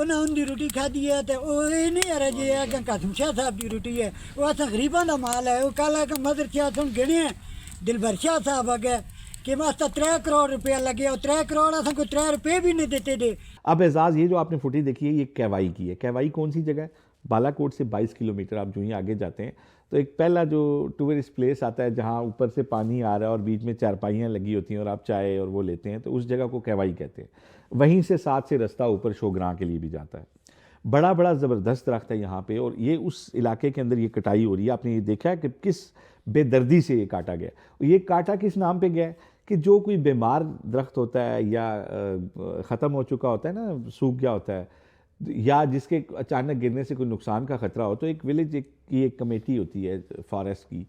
انہیں ان دی روٹی کھادی ہے تو وہ یہ نہیں رہا جی ہے کہ قاسم شاہ صاحب دی روٹی ہے وہ اصل غریباں دا مال ہے وہ کہا کہ مدر شاہ سن گنے ہیں دلبر شاہ صاحب آگے کہ واسطہ 3 کروڑ روپیہ لگے اور 3 کروڑ اصل کو 3 روپے بھی نہیں دیتے دے. اب اعزاز یہ جو آپ نے فوٹیج دیکھی ہے یہ کیوائی کی ہے. کیوائی کون سی جگہ ہے؟ بالا کوٹ سے 22 کلومیٹر آپ جو ہی آگے جاتے ہیں تو ایک پہلا جو ٹورسٹ پلیس آتا ہے جہاں اوپر سے پانی آ رہا ہے اور بیچ میں چارپائیاں لگی ہوتی ہیں اور آپ چائے اور وہ لیتے ہیں تو اس جگہ کو کیوائی کہتے ہیں. وہیں سے 7 سے رستہ اوپر شوگراں کے لیے بھی جاتا ہے. بڑا بڑا زبردست درخت ہے یہاں پہ اور یہ اس علاقے کے اندر یہ کٹائی ہو رہی ہے. آپ نے یہ دیکھا ہے کہ کس بے دردی سے یہ کاٹا گیا. یہ کاٹا کس نام پہ گیا ہے کہ جو کوئی بیمار درخت ہوتا ہے یا ختم ہو چکا ہوتا ہے نا, سوکھ گیا ہوتا ہے, یا جس کے اچانک گرنے سے کوئی نقصان کا خطرہ ہو تو ایک ولیج کی ایک کمیٹی ہوتی ہے فارسٹ کی,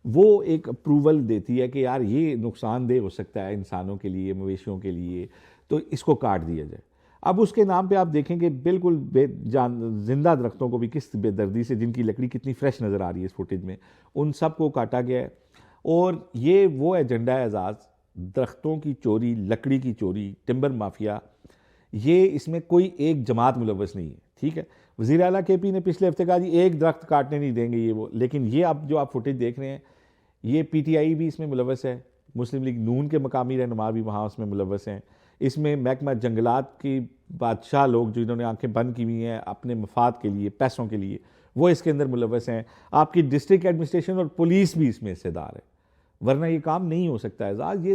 وہ ایک اپروول دیتی ہے کہ یار یہ نقصان دہ ہو سکتا ہے انسانوں کے لیے, مویشیوں کے لیے, تو اس کو کاٹ دیا جائے. اب اس کے نام پہ آپ دیکھیں کہ بالکل زندہ درختوں کو بھی کس بے دردی سے, جن کی لکڑی کتنی فریش نظر آ رہی ہے اس فوٹیج میں, ان سب کو کاٹا گیا ہے. اور یہ وہ ایجنڈا ہے اعزاز, درختوں کی چوری, لکڑی کی چوری, ٹمبر مافیا, یہ اس میں کوئی ایک جماعت ملوث نہیں ہے. ٹھیک ہے, وزیر اعلیٰ کے پی نے پچھلے ہفتے کہا جی ایک درخت کاٹنے نہیں دیں گے یہ وہ, لیکن یہ اب جو آپ فوٹیج دیکھ رہے ہیں یہ پی ٹی آئی بھی اس میں ملوث ہے, مسلم لیگ نون کے مقامی رہنما بھی وہاں اس میں ملوث ہیں, اس میں محکمہ جنگلات کی بادشاہ لوگ جنہوں نے آنکھیں بند کی ہوئی ہیں اپنے مفاد کے لیے, پیسوں کے لیے, وہ اس کے اندر ملوث ہیں. آپ کی ڈسٹرکٹ ایڈمنسٹریشن اور پولیس بھی اس میں حصے دار ہے, ورنہ یہ کام نہیں ہو سکتا ہے. اعزاز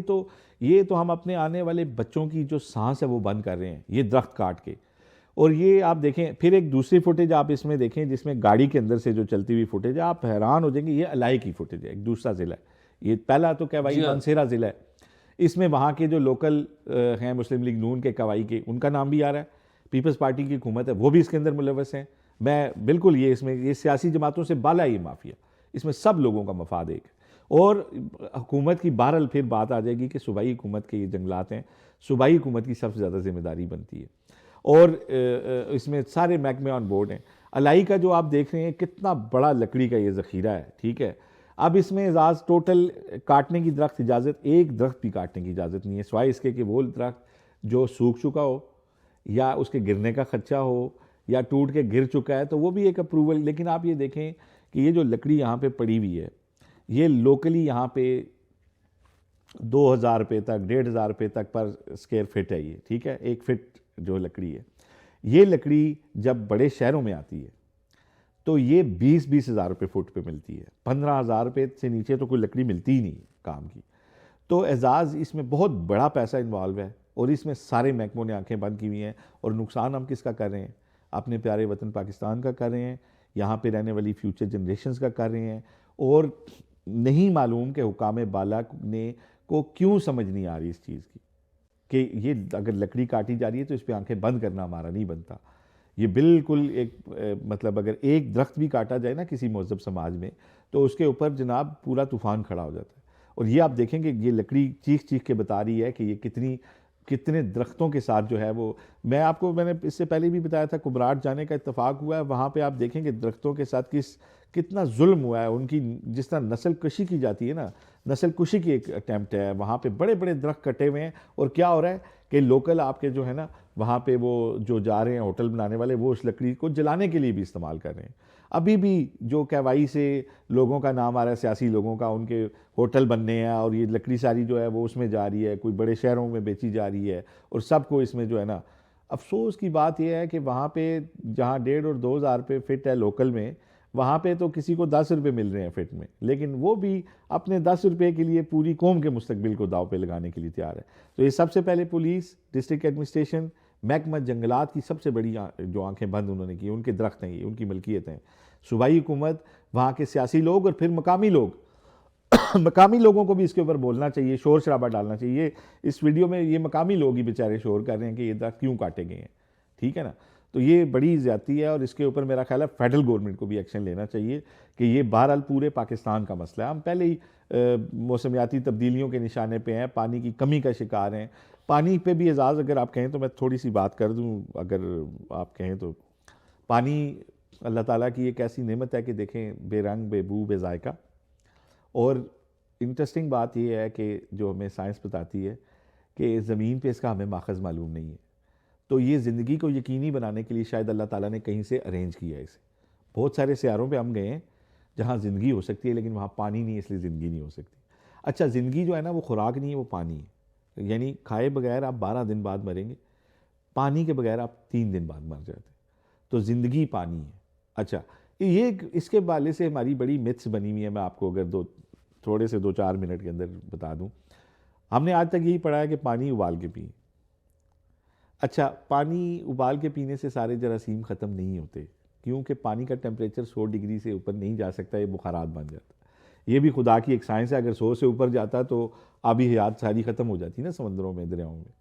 یہ تو ہم اپنے آنے والے بچوں کی جو سانس ہے وہ بند کر رہے ہیں یہ درخت کاٹ کے. اور یہ آپ دیکھیں پھر ایک دوسری فوٹیج آپ اس میں دیکھیں جس میں گاڑی کے اندر سے جو چلتی ہوئی فوٹیج ہے, آپ حیران ہو جائیں گے. یہ الائی کی فوٹیج ہے, ایک دوسرا ضلع ہے. یہ پہلا تو کیوائی مانسیرا ضلع ہے, اس میں وہاں کے جو لوکل ہیں مسلم لیگ نون کے کوائی کے, ان کا نام بھی آ رہا ہے. پیپلز پارٹی کی حکومت ہے وہ بھی اس کے اندر ملوث ہیں. میں بالکل یہ اس میں یہ سیاسی جماعتوں سے بالا یہ مافیا, اس میں سب لوگوں کا مفاد ایک ہے. اور حکومت کی بہرحال پھر بات آ جائے گی کہ صوبائی حکومت کے یہ جنگلات ہیں, صوبائی حکومت کی سب سے زیادہ ذمہ داری بنتی ہے, اور اس میں سارے محکمے آن بورڈ ہیں. الائی کا جو آپ دیکھ رہے ہیں کتنا بڑا لکڑی کا یہ ذخیرہ ہے. ٹھیک ہے, اب اس میں اعزاز ٹوٹل کاٹنے کی درخت اجازت, ایک درخت بھی کاٹنے کی اجازت نہیں ہے سوائے اس کے کہ وہ درخت جو سوکھ چکا ہو یا اس کے گرنے کا خدشہ ہو یا ٹوٹ کے گر چکا ہے تو وہ بھی ایک اپروول. لیکن آپ یہ دیکھیں کہ یہ جو لکڑی یہاں پہ پڑی ہوئی ہے یہ لوکلی یہاں پہ 2000 روپے تک 1500 روپے تک پر اسکوائر فٹ ہے یہ. ٹھیک ہے, 1 فٹ جو لکڑی ہے. یہ لکڑی جب بڑے شہروں میں آتی ہے تو یہ 20 ہزار روپے فٹ پہ ملتی ہے, 15,000 روپے سے نیچے تو کوئی لکڑی ملتی ہی نہیں کام کی. تو اعزاز اس میں بہت بڑا پیسہ انوالو ہے اور اس میں سارے محکموں نے آنکھیں بند کی ہوئی ہیں. اور نقصان ہم کس کا کر رہے ہیں؟ اپنے پیارے وطن پاکستان کا کر رہے ہیں, یہاں پہ رہنے والی فیوچر جنریشنز کا کر رہے ہیں. اور نہیں معلوم کہ حکام بالا نے کو کیوں سمجھ نہیں آ رہی اس چیز کی کہ یہ اگر لکڑی کاٹی جا رہی ہے تو اس پہ آنکھیں بند کرنا ہمارا نہیں بنتا. یہ بالکل ایک مطلب اگر ایک درخت بھی کاٹا جائے نا کسی مہذب سماج میں تو اس کے اوپر جناب پورا طوفان کھڑا ہو جاتا ہے. اور یہ آپ دیکھیں کہ یہ لکڑی چیخ چیخ کے بتا رہی ہے کہ یہ کتنے درختوں کے ساتھ جو ہے وہ, میں نے اس سے پہلے بھی بتایا تھا کمراٹ جانے کا اتفاق ہوا ہے, وہاں پہ آپ دیکھیں کہ درختوں کے ساتھ کتنا ظلم ہوا ہے. ان کی جس طرح نسل کشی کی جاتی ہے نا, نسل کشی کی ایک اٹیمپٹ ہے. وہاں پہ بڑے بڑے درخت کٹے ہوئے ہیں اور کیا ہو رہا ہے کہ لوکل آپ کے جو ہے نا وہاں پہ وہ جو جا رہے ہیں ہوٹل بنانے والے وہ اس لکڑی کو جلانے کے لیے بھی استعمال کر رہے ہیں. ابھی بھی جو کیوائی سے لوگوں کا نام آ رہا ہے, سیاسی لوگوں کا, ان کے ہوٹل بننے ہیں اور یہ لکڑی ساری جو ہے وہ اس میں جا رہی ہے, کوئی بڑے شہروں میں بیچی جا رہی ہے اور سب کو اس میں جو ہے نا. افسوس کی بات یہ ہے کہ وہاں پہ جہاں 1,500 اور 2,000 روپے فٹ ہے لوکل میں, وہاں پہ تو کسی کو 10 روپے مل رہے ہیں فٹ میں, لیکن وہ بھی اپنے 10 روپے کے لیے پوری قوم کے مستقبل کو داؤ پہ لگانے کے لیے تیار ہے. تو یہ سب سے پہلے پولیس, ڈسٹرکٹ ایڈمنسٹریشن, محکمہ جنگلات کی سب سے بڑی جو آنکھیں بند انہوں نے کی, ان کے درخت ہیں یہ, ان کی ملکیت ہیں. صوبائی حکومت, وہاں کے سیاسی لوگ اور پھر مقامی لوگ مقامی لوگوں کو بھی اس کے اوپر بولنا چاہیے, شور شرابہ ڈالنا چاہیے. اس ویڈیو میں یہ مقامی لوگ ہی بیچارے شور کر رہے ہیں کہ یہ درخت کیوں کاٹے گئے ہیں. ٹھیک ہے نا, تو یہ بڑی زیادتی ہے اور اس کے اوپر میرا خیال ہے فیڈرل گورنمنٹ کو بھی ایکشن لینا چاہیے کہ یہ بہرحال پورے پاکستان کا مسئلہ ہے. ہم پہلے ہی موسمیاتی تبدیلیوں کے نشانے پہ ہیں, پانی کی کمی کا شکار ہیں. پانی پہ بھی اعزاز اگر آپ کہیں تو میں تھوڑی سی بات کر دوں, اگر آپ کہیں تو پانی اللہ تعالیٰ کی ایک ایسی نعمت ہے کہ دیکھیں بے رنگ, بے بو, بے ذائقہ. اور انٹرسٹنگ بات یہ ہے کہ جو ہمیں سائنس بتاتی ہے کہ زمین پہ اس کا ہمیں ماخذ معلوم نہیں ہے. تو یہ زندگی کو یقینی بنانے کے لیے شاید اللہ تعالیٰ نے کہیں سے ارینج کیا ہے اسے. بہت سارے سیاروں پہ ہم گئے ہیں جہاں زندگی ہو سکتی ہے لیکن وہاں پانی نہیں ہے، اس لیے زندگی نہیں ہو سکتی. اچھا زندگی جو ہے نا وہ خوراک نہیں ہے، وہ پانی ہے. یعنی کھائے بغیر آپ 12 دن بعد مریں گے، پانی کے بغیر آپ 3 دن بعد مر جاتے ہیں. تو زندگی پانی ہے. اچھا یہ اس کے حوالے سے ہماری بڑی متس بنی ہوئی ہے. میں آپ کو اگر تھوڑے سے 2-4 منٹ کے اندر بتا دوں. ہم نے آج تک یہی پڑھا ہے کہ پانی ابال کے پئیں. اچھا پانی ابال کے پینے سے سارے جراثیم ختم نہیں ہوتے، کیونکہ پانی کا ٹیمپریچر 100 ڈگری سے اوپر نہیں جا سکتا، یہ بخارات بن جاتا. یہ بھی خدا کی ایک سائنس ہے. اگر 100 سے اوپر جاتا تو آبی حیات ساری ختم ہو جاتی نا سمندروں میں، دریاؤں میں.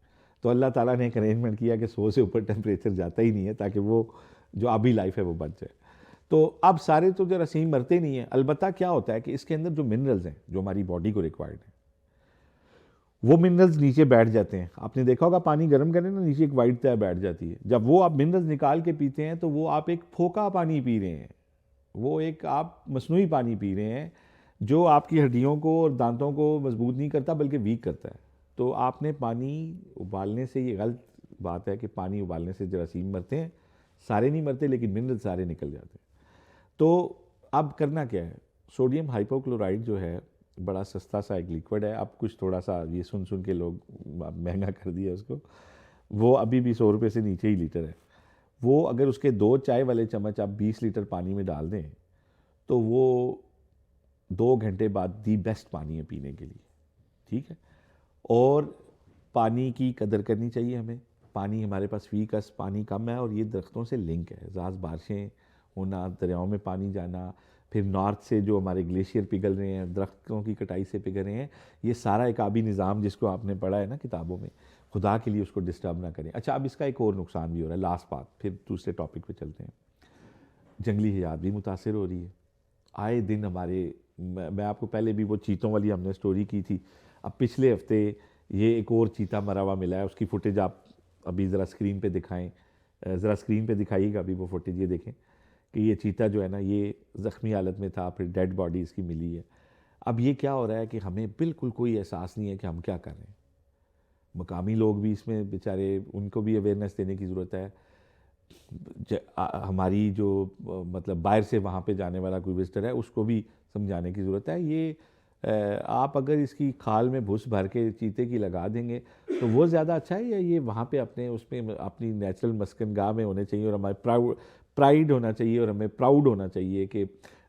تو اللہ تعالیٰ نے ایک ارینجمنٹ کیا کہ 100 سے اوپر ٹیمپریچر جاتا ہی نہیں ہے تاکہ وہ جو آبی لائف ہے وہ بچ جائے. تو اب سارے تو جراثیم مرتے نہیں ہیں. البتہ کیا ہوتا ہے کہ اس کے اندر جو منرلز ہیں جو ہماری باڈی کو ریکوائرڈ ہیں وہ منرلز نیچے بیٹھ جاتے ہیں. آپ نے دیکھا ہوگا پانی گرم کریں نا نیچے ایک وائٹ تہ بیٹھ جاتی ہے. جب وہ آپ منرلز نکال کے پیتے ہیں تو وہ آپ ایک پھوکا پانی پی رہے ہیں، وہ ایک آپ مصنوعی پانی پی رہے ہیں جو آپ کی ہڈیوں کو اور دانتوں کو مضبوط نہیں کرتا بلکہ ویک کرتا ہے. تو آپ نے پانی ابالنے سے، یہ غلط بات ہے کہ پانی ابالنے سے جراثیم مرتے ہیں. سارے نہیں مرتے لیکن منرل سارے نکل جاتے ہیں. تو اب کرنا کیا ہے؟ سوڈیم ہائپو کلورائڈ جو ہے بڑا سستا سا ایک لیکوڈ ہے. اب کچھ تھوڑا سا یہ سن کے لوگ مہنگا کر دیا اس کو. وہ ابھی بھی 100 روپے سے نیچے ہی لیٹر ہے. وہ اگر اس کے 2 چائے والے چمچ آپ 20 لیٹر پانی میں ڈال دیں تو وہ 2 گھنٹے بعد دی بیسٹ پانی ہے پینے کے لیے. ٹھیک ہے. اور پانی کی قدر کرنی چاہیے ہمیں. پانی ہمارے پاس فی کس پانی کم ہے اور یہ درختوں سے لنک ہے. زیادہ بارشیں ہونا، دریاؤں میں پانی جانا، پھر نارتھ سے جو ہمارے گلیشیئر پگھل رہے ہیں، درختوں کی کٹائی سے پگھل رہے ہیں، یہ سارا ایک آبی نظام جس کو آپ نے پڑھا ہے نا کتابوں میں، خدا کے لیے اس کو ڈسٹرب نہ کریں. اچھا اب اس کا ایک اور نقصان بھی ہو رہا ہے. لاسٹ بات، پھر دوسرے ٹاپک پہ چلتے ہیں. جنگلی حیات بھی متاثر ہو رہی ہے. آئے دن ہمارے، میں آپ کو پہلے بھی وہ چیتوں والی ہم نے سٹوری کی تھی. اب پچھلے ہفتے یہ ایک اور چیتا مرا ہوا ملا ہے. اس کی فوٹیج آپ ابھی ذرا اسکرین پہ دکھائیں، ذرا اسکرین پہ دکھائیے گا ابھی وہ فوٹیج. یہ دیکھیں کہ یہ چیتا جو ہے نا یہ زخمی حالت میں تھا، پھر ڈیڈ باڈی اس کی ملی ہے. اب یہ کیا ہو رہا ہے کہ ہمیں بالکل کوئی احساس نہیں ہے کہ ہم کیا کر رہے ہیں. مقامی لوگ بھی اس میں بیچارے، ان کو بھی اویئرنیس دینے کی ضرورت ہے. ہماری جو مطلب باہر سے وہاں پہ جانے والا کوئی وزٹر ہے اس کو بھی سمجھانے کی ضرورت ہے. یہ آپ اگر اس کی کھال میں بھس بھر کے چیتے کی لگا دیں گے تو وہ زیادہ اچھا ہے، یا یہ وہاں پہ اپنے اس میں اپنی نیچرل مسکن گاہ میں ہونے چاہیے. اور ہمارے پرائیڈ ہونا چاہیے اور ہمیں پراؤڈ ہونا چاہیے کہ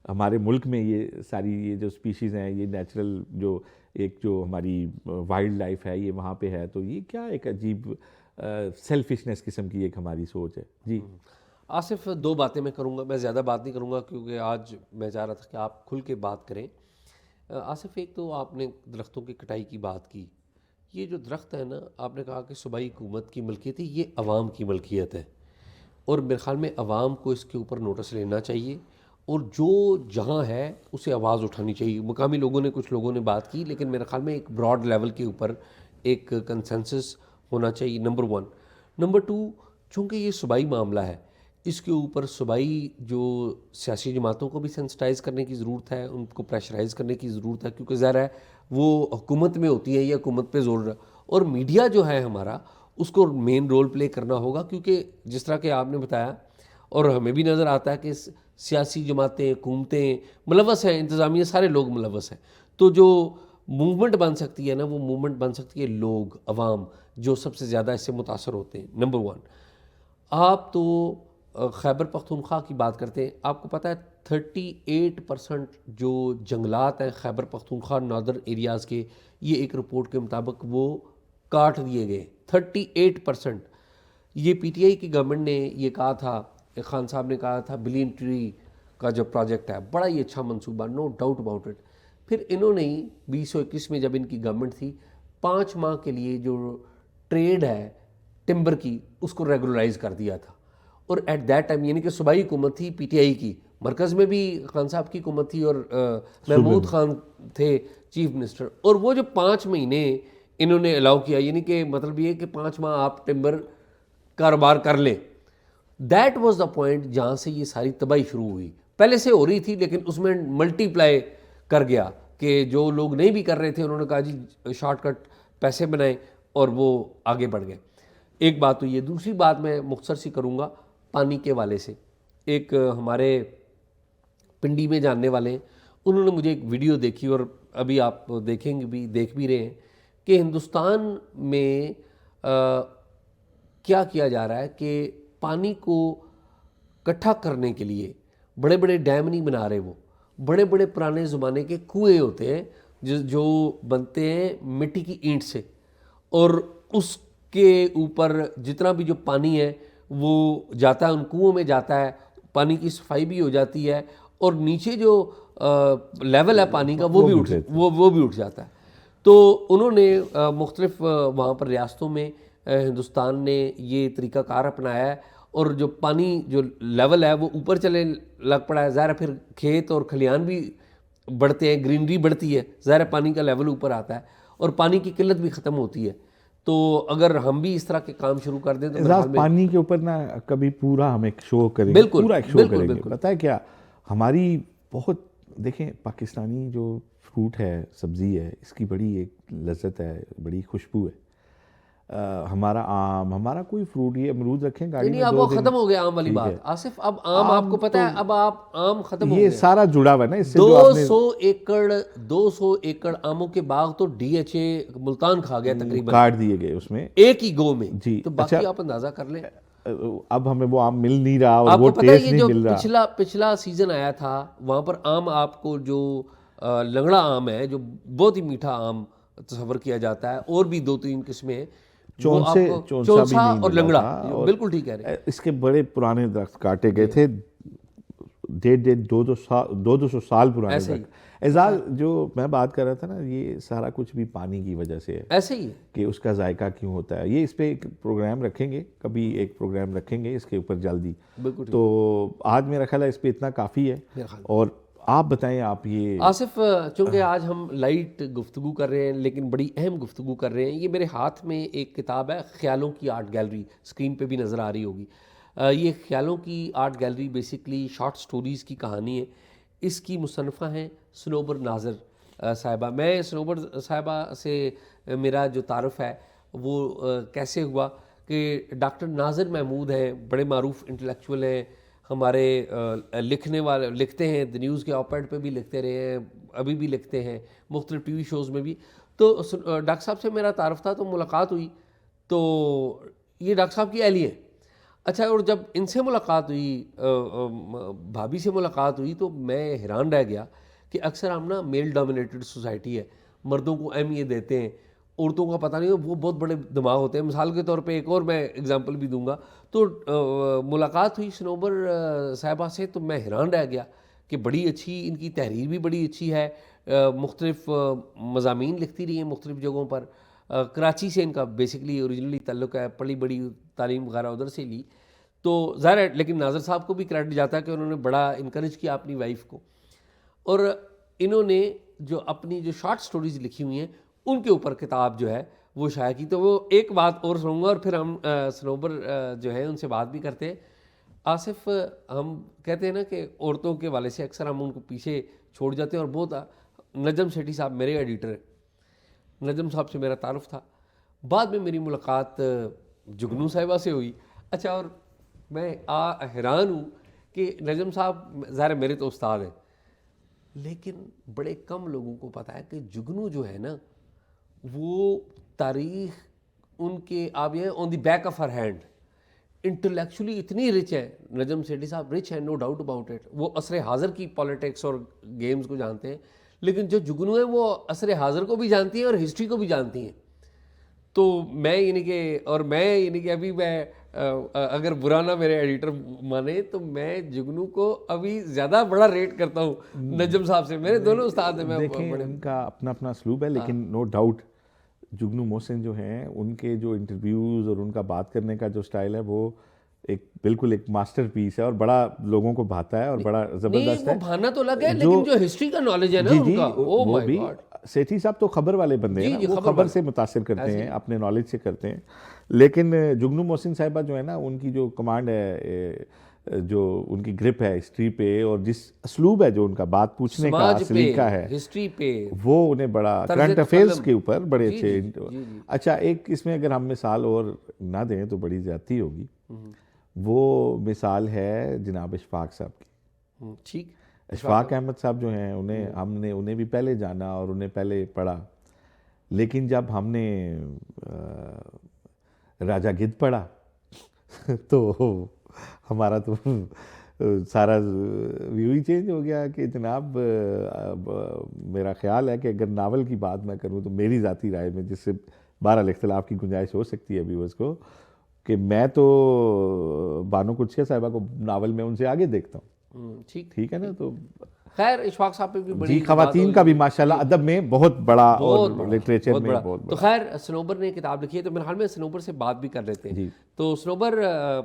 ہمارے ملک میں یہ ساری یہ جو سپیشیز ہیں، یہ نیچرل جو ایک جو ہماری وائلڈ لائف ہے یہ وہاں پہ ہے. تو یہ کیا ایک عجیب سیلفشنس قسم کی ایک ہماری سوچ ہے. جی آصف، 2 باتیں میں کروں گا، میں زیادہ بات نہیں کروں گا کیونکہ آج میں چاہ رہا تھا کہ آپ کھل کے بات کریں. آصف، ایک تو آپ نے درختوں کی کٹائی کی بات کی. یہ جو درخت ہے نا، آپ نے کہا کہ صوبائی حکومت کی ملکیت ہے، یہ عوام کی ملکیت ہے. اور میرے خیال میں عوام کو اس کے اوپر نوٹس لینا چاہیے اور جو جہاں ہے اسے آواز اٹھانی چاہیے. مقامی لوگوں نے، کچھ لوگوں نے بات کی، لیکن میرے خیال میں ایک براڈ لیول کے اوپر ایک کنسنسس ہونا چاہیے. نمبر 1. نمبر 2، چونکہ یہ صوبائی معاملہ ہے، اس کے اوپر صوبائی جو سیاسی جماعتوں کو بھی سینسٹائز کرنے کی ضرورت ہے، ان کو پریشرائز کرنے کی ضرورت ہے، کیونکہ ظاہر ہے وہ حکومت میں ہوتی ہے یا حکومت پہ زور رہا. اور میڈیا جو ہے ہمارا، اس کو مین رول پلے کرنا ہوگا، کیونکہ جس طرح کہ آپ نے بتایا اور ہمیں بھی نظر آتا ہے کہ سیاسی جماعتیں، حکومتیں ملوث ہیں، انتظامیہ سارے لوگ ملوث ہیں. تو جو موومنٹ بن سکتی ہے نا، وہ موومنٹ بن سکتی ہے لوگ، عوام، جو سب سے زیادہ اس سے متاثر ہوتے ہیں. نمبر 1. آپ تو خیبر پختونخوا کی بات کرتے ہیں. آپ کو پتہ ہے 38% جو جنگلات ہیں خیبر پختونخوا ناردرن ایریاز کے، یہ ایک رپورٹ کے مطابق وہ کاٹ دیے گئے. 38%. یہ پی ٹی آئی کی گورنمنٹ نے یہ کہا تھا، خان صاحب نے کہا تھا بلین ٹری کا جو پروجیکٹ ہے بڑا ہی اچھا منصوبہ، نو ڈاؤٹ اباؤٹ اٹ. پھر انہوں نے 2021 میں جب ان کی گورنمنٹ تھی، 5 ماہ کے لیے جو ٹریڈ ہے ٹمبر کی اس کو ریگولرائز کر دیا تھا. اور ایٹ دیٹ ٹائم، یعنی کہ صوبائی حکومت تھی پی ٹی آئی کی، مرکز میں بھی خان صاحب کی حکومت تھی اور محمود خان تھے چیف منسٹر. اور وہ جو 5 مہینے انہوں نے الاؤ کیا، یعنی کہ مطلب یہ کہ 5 ماہ آپ ٹمبر کاروبار کر لیں. دیٹ واز دا پوائنٹ جہاں سے یہ ساری تباہی شروع ہوئی. پہلے سے ہو رہی تھی لیکن اس میں ملٹی پلائی کر گیا کہ جو لوگ نہیں بھی کر رہے تھے انہوں نے کہا جی شارٹ کٹ پیسے بنائیں اور وہ آگے بڑھ گئے. ایک بات تو یہ. دوسری بات میں مختصر سی کروں گا پانی کے والے سے. ایک ہمارے پنڈی میں جاننے والے ہیں, انہوں نے مجھے ایک ویڈیو دیکھی, اور ابھی آپ دیکھیں گے بھی, دیکھ بھی رہے ہیں کہ ہندوستان میں کیا کیا جا رہا ہے کہ پانی کو اکٹھا کرنے کے لیے بڑے بڑے ڈیم نہیں بنا رہے, وہ بڑے بڑے پرانے زمانے کے کنویں ہوتے ہیں جو بنتے ہیں مٹی کی اینٹ سے, اور اس کے اوپر جتنا بھی جو پانی ہے وہ جاتا ہے ان کنووں میں جاتا ہے, پانی کی صفائی بھی ہو جاتی ہے, اور نیچے جو لیول ہے پانی کا وہ بھی اٹھ جاتا ہے. تو انہوں نے مختلف وہاں پر ریاستوں میں ہندوستان نے یہ طریقہ کار اپنایا ہے, اور جو پانی جو لیول ہے وہ اوپر چلے لگ پڑا ہے. ظاہر ہے پھر کھیت اور کھلیان بھی بڑھتے ہیں, گرینری بڑھتی ہے, ظاہر ہے پانی کا لیول اوپر آتا ہے اور پانی کی قلت بھی ختم ہوتی ہے. تو اگر ہم بھی اس طرح کے کام شروع کر دیں تو پانی کے اوپر نا کبھی پورا ہم ایک شو کریں گے, پورا ایک شو کریں گے. پتہ ہے کیا, ہماری بہت دیکھیں پاکستانی جو فروٹ ہے, سبزی ہے, اس کی بڑی ایک لذت ہے, بڑی خوشبو ہے. ہمارا آم, ہمارا کوئی فروٹ, یہ امرود رکھیں گاڑی میں, اب وہ ختم ہو گیا آم والی بات آصف. اب آم آپ کو پتہ ہے, اب آپ آم ختم ہو گیا, یہ سارا جڑا ہوا ہے نا اس سے. 200 ایکڑ آموں کے باغ تو ڈی ایچ اے ملتان کھا گیا تقریباً, کاٹ دیے گئے اس میں ایک ہی گو میں. جی, تو باقی آپ اندازہ کر لیں. اب ہمیں وہ آم مل نہیں رہا, اور وہ ٹیسٹ نہیں مل رہا. جو پچھلا سیزن آیا تھا وہاں پر آم, آپ کو جو لنگڑا آم ہے جو بہت ہی میٹھا آم تصور کیا جاتا ہے, اور بھی 2-3 قسمیں ہیں, چونسا اور لنگڑا, بالکل ٹھیک ہے. اس کے بڑے پرانے درخت کاٹے گئے تھے, 150-200 سال پرانے درخت. اعزاز, جو میں بات کر رہا تھا نا, یہ سارا کچھ بھی پانی کی وجہ سے ہے. ایسے ہی ہے کہ اس کا ذائقہ کیوں ہوتا ہے. یہ اس پہ ایک پروگرام رکھیں گے, کبھی ایک پروگرام رکھیں گے اس کے اوپر جلدی. تو آج میرا خیال ہے اس پہ اتنا کافی ہے. اور آپ بتائیں, آپ یہ آصف, چونکہ آج ہم لائٹ گفتگو کر رہے ہیں لیکن بڑی اہم گفتگو کر رہے ہیں. یہ میرے ہاتھ میں ایک کتاب ہے, خیالوں کی آرٹ گیلری, اسکرین پہ بھی نظر آ رہی ہوگی. یہ خیالوں کی art gallery basically short stories کی کہانی ہے. اس کی مصنفہ ہیں صنوبر ناظر صاحبہ. میں صنوبر صاحبہ سے میرا جو تعارف ہے وہ کیسے ہوا کہ ڈاکٹر ناظر محمود ہیں, بڑے معروف انٹلیکچوئل ہیں ہمارے, لکھنے والے, لکھتے ہیں دی نیوز کے آپیڈ پہ بھی لکھتے رہے ہیں, ابھی بھی لکھتے ہیں, مختلف ٹی وی شوز میں بھی. تو ڈاکٹر صاحب سے میرا تعارف تھا, تو ملاقات ہوئی. تو یہ ڈاکٹر صاحب کی اہلیہ ہیں. اچھا, اور جب ان سے ملاقات ہوئی, بھابھی سے ملاقات ہوئی, تو میں حیران رہ گیا کہ اکثر ہم نا میل ڈومینیٹڈ سوسائٹی ہے, مردوں کو اہمیت دیتے ہیں, عورتوں کا پتہ نہیں, وہ بہت بڑے دماغ ہوتے ہیں. مثال کے طور پہ ایک اور میں اگزامپل بھی دوں گا. تو ملاقات ہوئی صنوبر صاحبہ سے, تو میں حیران رہ گیا کہ بڑی اچھی, ان کی تحریر بھی بڑی اچھی ہے, مختلف مضامین لکھتی رہی ہیں مختلف جگہوں پر. کراچی سے ان کا بیسکلی اوریجنلی تعلق ہے, پڑی بڑی تعلیم وغیرہ ادھر سے لی. تو ظاہر ہے, لیکن ناظر صاحب کو بھی کریڈٹ جاتا ہے کہ انہوں نے بڑا انکریج کیا اپنی وائف کو, اور انہوں نے جو اپنی جو شارٹ سٹوریز لکھی ہوئی ہیں ان کے اوپر کتاب جو ہے وہ شائع کی. تو وہ ایک بات اور سنوں گا, اور پھر ہم صنوبر جو ہے ان سے بات بھی کرتے ہیں. آصف, ہم کہتے ہیں نا کہ عورتوں کے والے سے اکثر ہم ان کو پیچھے چھوڑ جاتے ہیں, اور بہت. نجم سیٹھی صاحب میرے ایڈیٹر ہیں, نجم صاحب سے میرا تعارف تھا. بعد میں میری ملاقات جگنو صاحبہ سے ہوئی. اچھا, اور میں حیران ہوں کہ نجم صاحب ظاہر میرے تو استاد ہیں, لیکن بڑے کم لوگوں کو پتہ ہے کہ جگنو جو ہے نا وہ تاریخ ان کے, آپ یہ on the back of her hand, intellectually اتنی رچ ہے. نجم سیٹھی صاحب رچ ہیں, نو ڈاؤٹ اباؤٹ اٹ. وہ عصر حاضر کی پالیٹکس اور گیمز کو جانتے ہیں, لیکن جو جگنو ہیں وہ عصر حاضر کو بھی جانتی ہیں اور ہسٹری کو بھی جانتی ہیں. تو میں یعنی کہ ابھی میں اگر برا نہ میرے ایڈیٹر مانے تو میں جگنو کو ابھی زیادہ بڑا ریٹ کرتا ہوں نجم صاحب سے. میرے دونوں استاد ہیں. دیکھیں ان کا اپنا اپنا اسلوب ہے, لیکن نو ڈاؤٹ جگنو محسن جو ہیں, ان کے جو انٹرویوز اور ان کا بات کرنے کا جو سٹائل ہے وہ ایک بالکل ایک ماسٹر پیس ہے, اور بڑا لوگوں کو بھاتا ہے اور بڑا زبردست ہے. وہ بھانا تو الگ ہے, لیکن جو ہسٹری کا نالج ہے نا ان کا, او مائی گاڈ. سیٹھی صاحب تو خبر والے بندے ہیں, وہ خبر سے متاثر کرتے ہیں, اپنے نالج سے کرتے ہیں. لیکن جگنو محسن صاحبہ جو ہے نا, ان کی جو کمانڈ ہے جو ان کی گرپ ہے ہسٹری پہ اور جس اسلوب ہے جو ان کا بات پوچھنے کا سماج سلیقہ پہ، ہے ہسٹری پہ، وہ انہیں بڑا طرز کرنٹ افیئرس تکلم، کے اوپر بڑے جی اچھے جی جی جی اچھا ایک اس میں اگر ہم مثال اور نہ دیں تو بڑی زیادتی ہوگی. وہ مثال ہے جناب اشفاق صاحب کی. ٹھیک. اشفاق احمد صاحب جو ہیں ہم نے انہیں بھی پہلے جانا اور انہیں پہلے پڑھا, لیکن جب ہم نے راجہ گدھ پڑھا تو ہمارا تو سارا ویو ہی چینج ہو گیا کہ جناب میرا خیال ہے کہ اگر ناول کی بات میں کروں تو میری ذاتی رائے میں, جس سے بہرحال اختلاف کی گنجائش ہو سکتی ہے ویورز کو, کہ میں تو بانو قدسیہ صاحبہ کو ناول میں ان سے آگے دیکھتا ہوں. ٹھیک ہے نا. تو خیر اشفاق صاحب پہ بھی بڑی جی خواتین کا بھی ماشاءاللہ ادب میں بہت بڑا اور لٹریچر میں بہت تو بڑا. خیر صنوبر نے کتاب لکھی ہے تو میرے خیال میں صنوبر سے بات بھی کر لیتے ہیں. جی تو صنوبر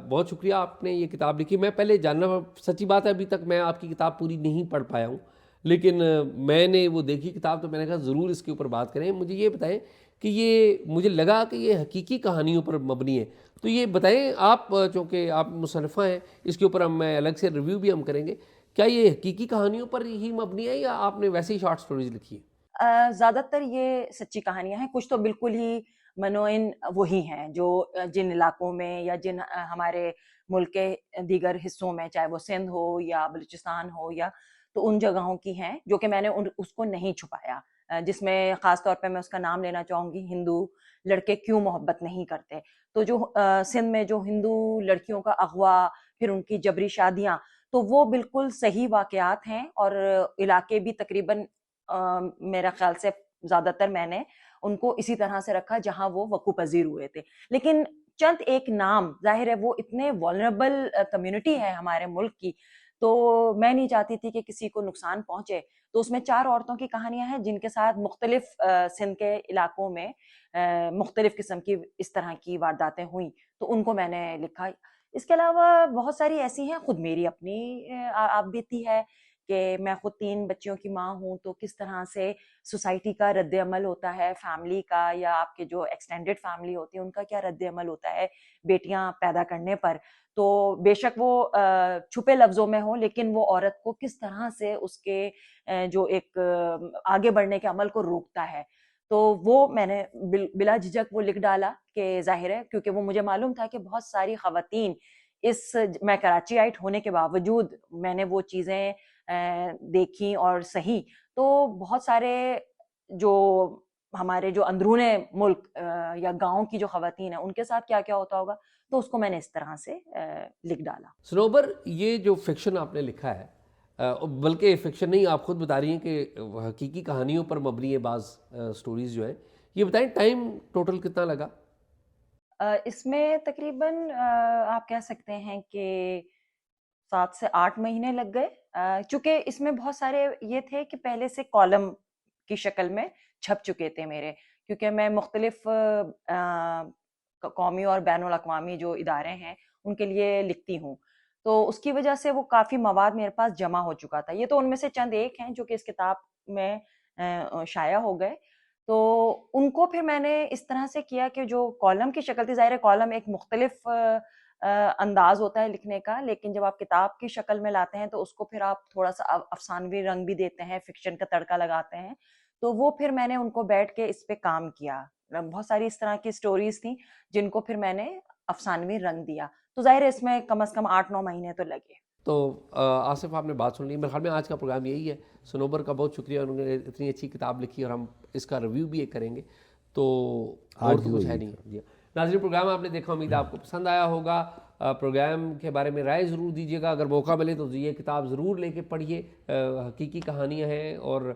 بہت شکریہ آپ نے یہ کتاب لکھی. میں پہلے جاننا, سچی بات ہے ابھی تک میں آپ کی کتاب پوری نہیں پڑھ پایا ہوں, لیکن میں نے وہ دیکھی کتاب تو میں نے کہا ضرور اس کے اوپر بات کریں. مجھے یہ بتائیں کہ یہ مجھے لگا کہ یہ حقیقی کہانیوں پر مبنی ہے, تو یہ بتائیں آپ, چونکہ آپ مصنفہ ہیں, اس کے اوپر ہم میں الگ سے ریویو بھی ہم کریں گے, کیا یہ حقیقی کہانیوں پر ہی مبنی ہے یا آپ نے ویسے ہی شارٹ سٹوریز لکھی ہے؟ زیادہ تر یہ سچی کہانیاں ہیں. کچھ تو بالکل ہی منوئن وہی ہیں جو جن علاقوں میں یا جن ہمارے ملک کے دیگر حصوں میں, چاہے وہ سندھ ہو یا بلوچستان ہو, یا تو ان جگہوں کی ہیں جو کہ میں نے اس کو نہیں چھپایا, جس میں خاص طور پہ میں اس کا نام لینا چاہوں گی, ہندو لڑکے کیوں محبت نہیں کرتے. تو جو سندھ میں جو ہندو لڑکیوں کا اغوا, پھر ان کی جبری شادیاں, تو وہ بالکل صحیح واقعات ہیں, اور علاقے بھی تقریباً میرا خیال سے زیادہ تر میں نے ان کو اسی طرح سے رکھا جہاں وہ وقوع پذیر ہوئے تھے. لیکن چند ایک نام, ظاہر ہے وہ اتنے والنریبل کمیونٹی ہے ہمارے ملک کی, تو میں نہیں چاہتی تھی کہ کسی کو نقصان پہنچے. تو اس میں 4 عورتوں کی کہانیاں ہیں جن کے ساتھ مختلف سندھ کے علاقوں میں مختلف قسم کی اس طرح کی وارداتیں ہوئیں, تو ان کو میں نے لکھا. اس کے علاوہ بہت ساری ایسی ہیں, خود میری اپنی آپ بیتی ہے کہ میں خود 3 بچیوں کی ماں ہوں, تو کس طرح سے سوسائٹی کا رد عمل ہوتا ہے, فیملی کا یا آپ کے جو ایکسٹینڈڈ فیملی ہوتی ہے ان کا کیا رد عمل ہوتا ہے بیٹیاں پیدا کرنے پر. تو بے شک وہ چھپے لفظوں میں ہوں, لیکن وہ عورت کو کس طرح سے اس کے جو ایک آگے بڑھنے کے عمل کو روکتا ہے. تو وہ میں نے بلا جھجک وہ لکھ ڈالا کہ ظاہر ہے کیونکہ وہ مجھے معلوم تھا کہ بہت ساری خواتین میں کراچی آئٹ ہونے کے باوجود میں نے وہ چیزیں دیکھی اور سہی, تو بہت سارے جو ہمارے جو اندرون ملک یا گاؤں کی جو خواتین ہیں ان کے ساتھ کیا کیا ہوتا ہوگا, تو اس کو میں نے اس طرح سے لکھ ڈالا. صنوبر یہ جو فکشن آپ نے لکھا ہے, بلکہ فکشن نہیں, آپ خود بتا رہی ہیں کہ حقیقی کہانیوں پر مبنی ہے بعض سٹوریز جو ہیں, یہ بتائیں ٹائم ٹوٹل کتنا لگا؟ اس میں تقریباً آپ کہہ سکتے ہیں کہ 7 سے 8 مہینے لگ گئے, چونکہ اس میں بہت سارے یہ تھے کہ پہلے سے کالم کی شکل میں چھپ چکے تھے میرے, کیونکہ میں مختلف قومی اور بین الاقوامی جو ادارے ہیں ان کے لیے لکھتی ہوں, تو اس کی وجہ سے وہ کافی مواد میرے پاس جمع ہو چکا تھا. یہ تو ان میں سے چند ایک ہیں جو کہ اس کتاب میں شائع ہو گئے, تو ان کو پھر میں نے اس طرح سے کیا کہ جو کالم کی شکل تھی, ظاہر کالم ایک مختلف انداز ہوتا ہے لکھنے کا, لیکن جب آپ کتاب کی شکل میں لاتے ہیں تو اس کو پھر آپ تھوڑا سا افسانوی رنگ بھی دیتے ہیں, فکشن کا تڑکا لگاتے ہیں, تو وہ پھر میں نے ان کو بیٹھ کے اس پہ کام کیا. بہت ساری اس طرح کی سٹوریز تھیں جن کو پھر میں نے افسانوی رنگ دیا, تو ظاہر ہے اس میں کم از کم 8-9 مہینے تو لگے. تو آصف آپ نے بات سن لی, میرے خیال میں آج کا پروگرام یہی ہے. صنوبر کا بہت شکریہ, انہوں نے اتنی اچھی کتاب لکھی اور ہم اس کا ریویو بھی ایک کریں گے, تو اور تو کچھ ہے نہیں. جی ناظرین, پروگرام آپ نے دیکھا, امید آپ کو پسند آیا ہوگا. پروگرام کے بارے میں رائے ضرور دیجیے گا, اگر موقع ملے تو یہ کتاب ضرور لے کے پڑھیے, حقیقی کہانیاں ہیں اور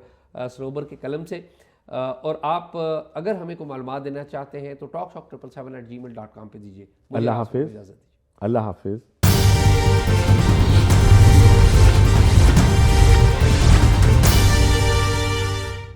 صنوبر کے قلم سے. اور آپ اگر ہمیں کوئی معلومات دینا چاہتے ہیں تو talkshock777@gmail.com پہ دیجیے. اللہ حافظ. اللہ حافظ.